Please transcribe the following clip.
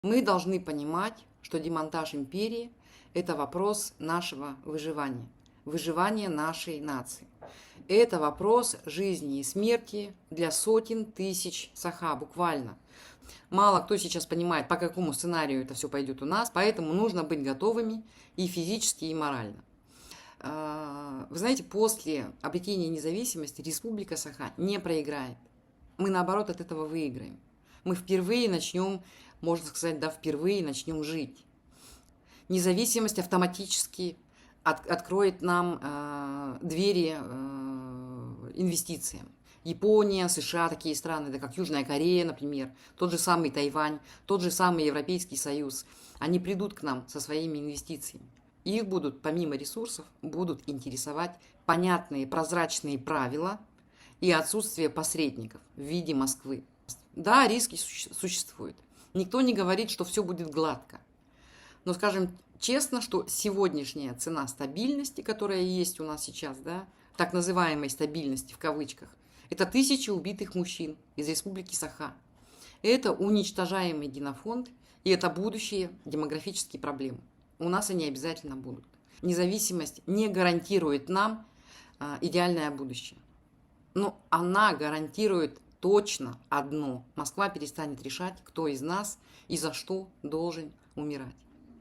Мы должны понимать, что демонтаж империи – это вопрос нашего выживания, выживания нашей нации. Это вопрос жизни и смерти для сотен тысяч саха, буквально. Мало кто сейчас понимает, по какому сценарию это все пойдет у нас, поэтому нужно быть готовыми и физически, и морально. Вы знаете, после обретения независимости Республика Саха не проиграет. Мы, наоборот, от этого выиграем. Мы впервые начнем, можно сказать, да, впервые начнем жить. Независимость автоматически откроет нам двери инвестициям. Япония, США, такие страны, да, как Южная Корея, например, тот же самый Тайвань, тот же самый Европейский Союз, они придут к нам со своими инвестициями. Их будут, помимо ресурсов, будут интересовать понятные, прозрачные правила и отсутствие посредников в виде Москвы. Да, риски существуют. Никто не говорит, что все будет гладко. Но скажем честно, что сегодняшняя цена стабильности, которая есть у нас сейчас, да, так называемой стабильности в кавычках, это 1000 убитых мужчин из Республики Саха. Это уничтожаемый генофонд, и это будущие демографические проблемы. У нас они обязательно будут. Независимость не гарантирует нам идеальное будущее. Но она гарантирует точно одно. Москва перестанет решать, кто из нас и за что должен умирать.